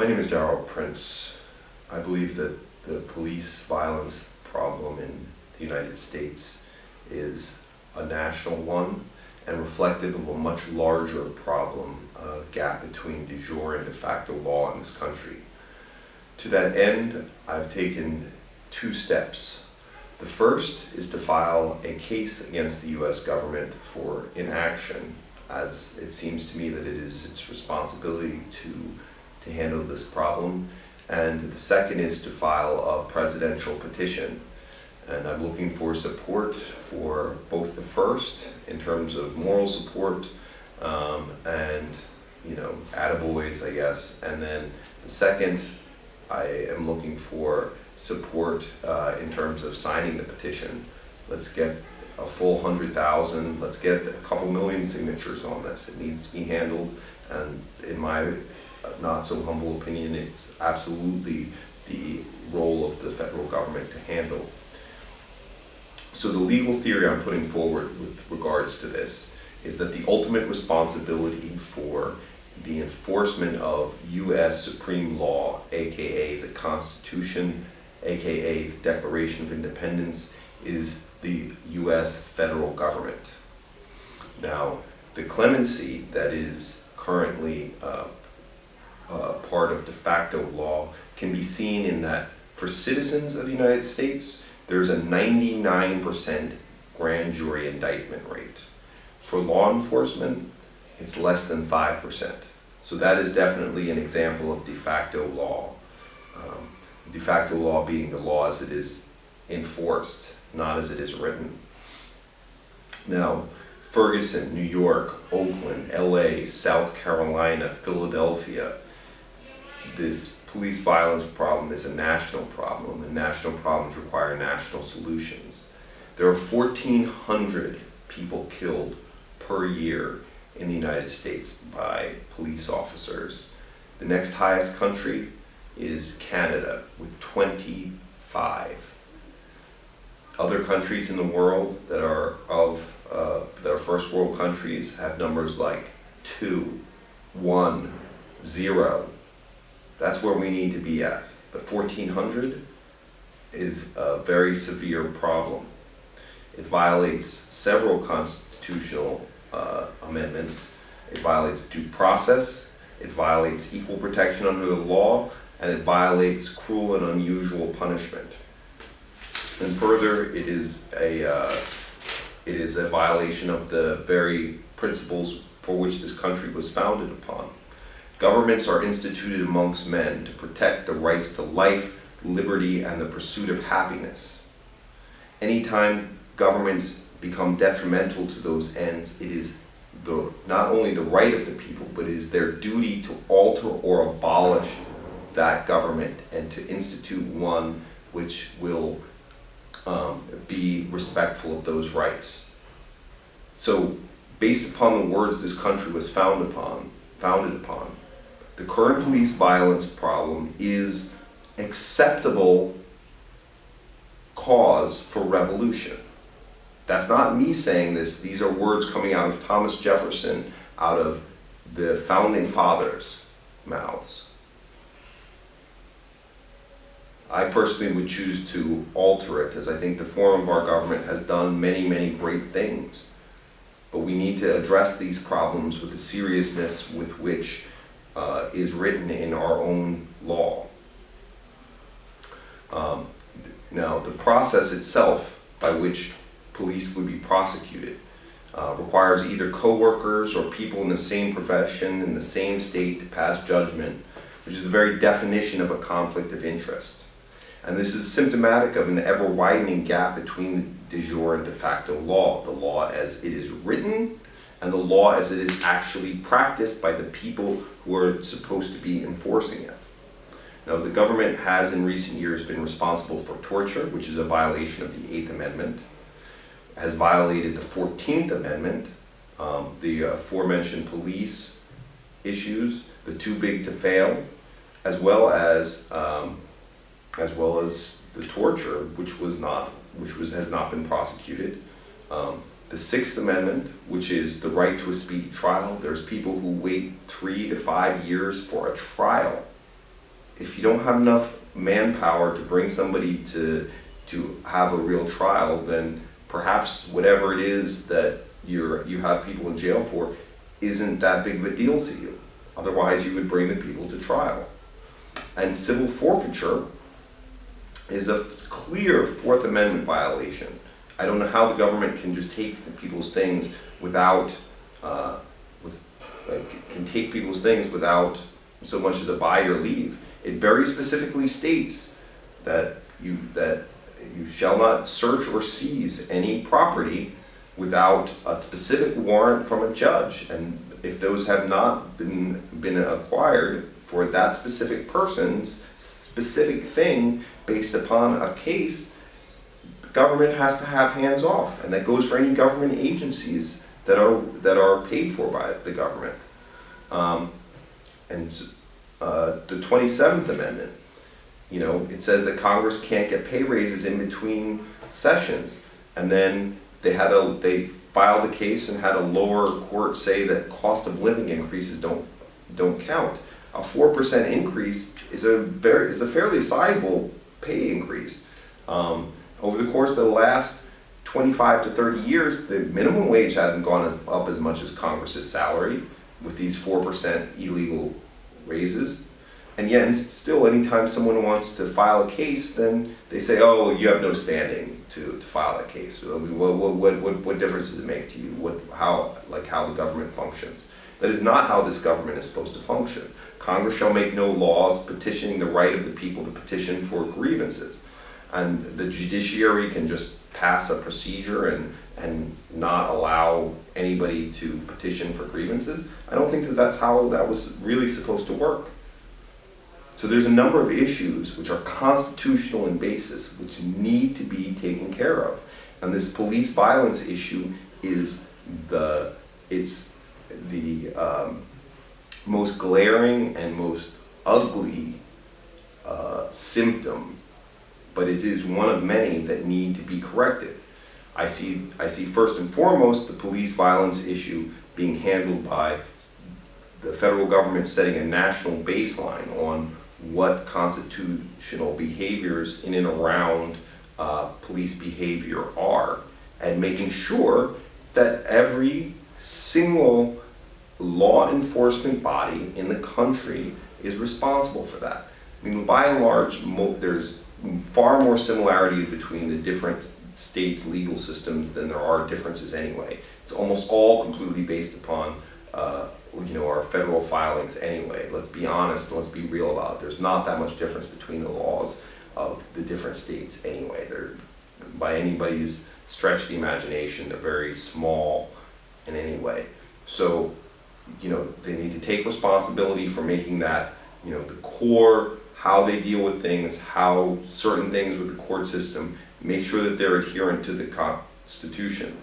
My name is Darrell Prince. I believe that the police violence problem in the United States is a national one and reflective of a much larger problem, a gap between de jure and de facto law in this country. To that end, I've taken two steps. The first is to file a case against the U.S. government for inaction, as it seems to me that it is its responsibility to handle this problem. And the second is to file a presidential petition. And I'm looking for support for both the first, in terms of moral support, and, attaboys, I guess. And then the second, I am looking for support in terms of signing the petition. Let's get a full 100,000, let's get a couple million signatures on this. It needs to be handled, and in my not so humble opinion, it's absolutely the role of the federal government to handle. So the legal theory I'm putting forward with regards to this is that the ultimate responsibility for the enforcement of U.S. Supreme Law, aka the Constitution, aka the Declaration of Independence, is the U.S. federal government. Now, the clemency that is currently part of de facto law can be seen in that for citizens of the United States, there's a 99% grand jury indictment rate. For law enforcement, it's less than 5%. So that is definitely an example of de facto law. De facto law being the law as it is enforced, not as it is written. Now, Ferguson, New York, Oakland, LA, South Carolina, Philadelphia, this police violence problem is a national problem, and national problems require national solutions. There are 1,400 people killed per year in the United States by police officers. The next highest country is Canada with 25. Other countries in the world that are first world countries have numbers like 2, 1, 0. That's where we need to be at. But 1,400 is a very severe problem. It violates several constitutional amendments. It violates due process, it violates equal protection under the law, and it violates cruel and unusual punishment. And further, it is a violation of the very principles for which this country was founded upon. Governments are instituted amongst men to protect the rights to life, liberty, and the pursuit of happiness. Anytime governments become detrimental to those ends, it is not only the right of the people, but it is their duty to alter or abolish that government and to institute one which will be respectful of those rights. So, based upon the words this country was founded upon, the current police violence problem is acceptable cause for revolution. That's not me saying this. These are words coming out of Thomas Jefferson, out of the founding fathers' mouths. I personally would choose to alter it, as I think the form of our government has done many, many great things. But we need to address these problems with the seriousness with which is written in our own law. Now, the process itself by which police would be prosecuted requires either co-workers or people in the same profession, in the same state, to pass judgment, which is the very definition of a conflict of interest. And this is symptomatic of an ever-widening gap between de jure and de facto law, the law as it is written and the law as it is actually practiced by the people who are supposed to be enforcing it. Now, the government has in recent years been responsible for torture, which is a violation of the 8th Amendment, has violated the 14th Amendment, the aforementioned police issues, the too big to fail, as well as the torture, which has not been prosecuted. The 6th Amendment, which is the right to a speedy trial. There's people who wait 3 to 5 years for a trial. if you don't have enough manpower to bring somebody to have a real trial, then perhaps whatever it is that you have people in jail for isn't that big of a deal to you. Otherwise, you would bring the people to trial. And civil forfeiture is a clear Fourth Amendment violation. I don't know how the government can just take people's things without so much as a by your leave. It very specifically states that you shall not search or seize any property without a specific warrant from a judge, and if those have not been acquired for that specific person's specific thing based upon a case, the government has to have hands off, and that goes for any government agencies that are paid for by the government. The 27th Amendment, it says that Congress can't get pay raises in between sessions, and then they filed a case and had a lower court say that cost of living increases don't count. A 4% increase is a fairly sizable pay increase. Over the course of the last 25 to 30 years, the minimum wage hasn't gone up as much as Congress's salary with these 4% illegal raises. And yet, still, anytime someone wants to file a case, then they say, "Oh, you have no standing to file that case." I mean, what difference does it make to you? How the government functions? That is not how this government is supposed to function. Congress shall make no laws petitioning the right of the people to petition for grievances, and the judiciary can just pass a procedure and not allow anybody to petition for grievances. I don't think that's how that was really supposed to work. So there's a number of issues which are constitutional in basis, which need to be taken care of. And this police violence issue is the most glaring and most ugly symptom, but it is one of many that need to be corrected. I see first and foremost the police violence issue being handled by the federal government setting a national baseline on what constitutional behaviors in and around police behavior are, and making sure that every single law enforcement body in the country is responsible for that. I mean, by and large, there's far more similarities between the different states' legal systems than there are differences anyway. It's almost all completely based upon our federal filings anyway. Let's be honest, let's be real about it. There's not that much difference between the laws of the different states anyway. They're, by anybody's stretch of the imagination, they're very small in any way. So, they need to take responsibility for making that, the core, how they deal with things, how certain things with the court system, make sure that they're adherent to the Constitution.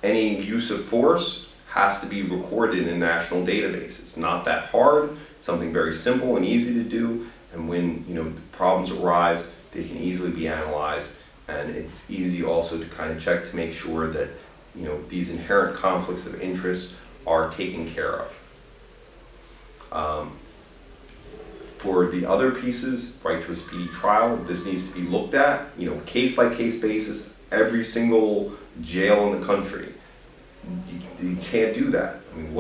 Any use of force has to be recorded in a national database. It's not that hard, it's something very simple and easy to do, and when problems arise, they can easily be analyzed, and it's easy also to kind of check to make sure that these inherent conflicts of interest are taken care of. For the other pieces, right to a speedy trial, this needs to be looked at, case by case basis, every single jail in the country. You can't do that. I mean,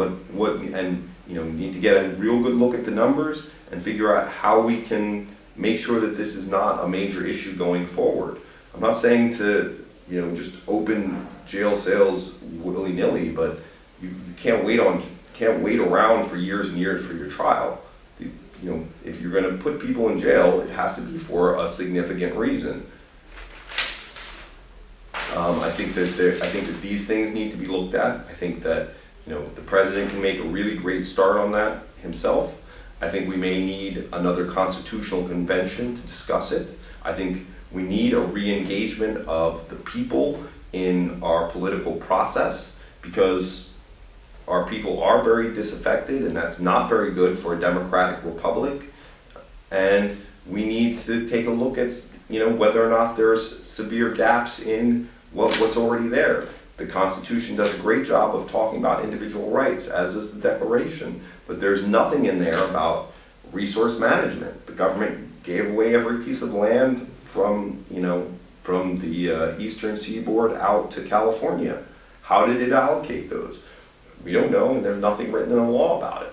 you need to get a real good look at the numbers and figure out how we can make sure that this is not a major issue going forward. I'm not saying to, just open jail cells willy-nilly, but you can't wait around for years and years for your trial. If you're going to put people in jail, it has to be for a significant reason. I think that these things need to be looked at. I think that the president can make a really great start on that himself. I think we may need another constitutional convention to discuss it. I think we need a re-engagement of the people in our political process, because our people are very disaffected, and that's not very good for a democratic republic. And we need to take a look at whether or not there's severe gaps in what's already there. The Constitution does a great job of talking about individual rights, as does the Declaration, but there's nothing in there about resource management. The government gave away every piece of land from, from the eastern seaboard out to California. How did it allocate those? We don't know, and there's nothing written in the law about it.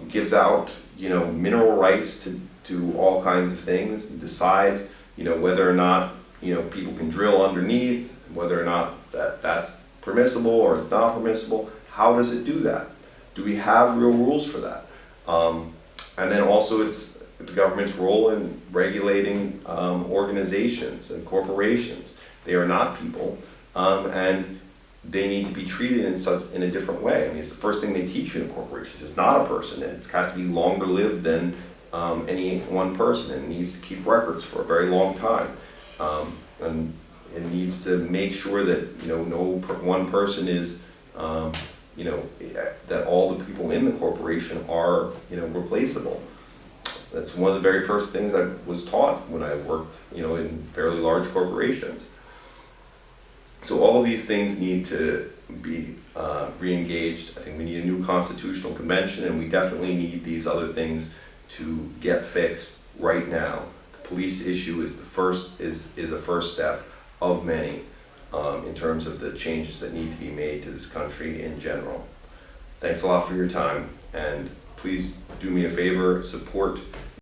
Gives out, mineral rights to do all kinds of things, and decides, whether or not, people can drill underneath, whether or not that's permissible or it's not permissible. How does it do that? Do we have real rules for that? And then also it's the government's role in regulating organizations and corporations. They are not people, and they need to be treated in a different way. I mean, it's the first thing they teach you in corporations. It's not a person. It has to be longer lived than any one person, and it needs to keep records for a very long time. And it needs to make sure that no one person is, that all the people in the corporation are replaceable. That's one of the very first things I was taught when I worked in fairly large corporations. So all of these things need to be re-engaged. I think we need a new constitutional convention, and we definitely need these other things to get fixed right now. The police issue is a first step of many in terms of the changes that need to be made to this country in general. Thanks a lot for your time, and please do me a favor, support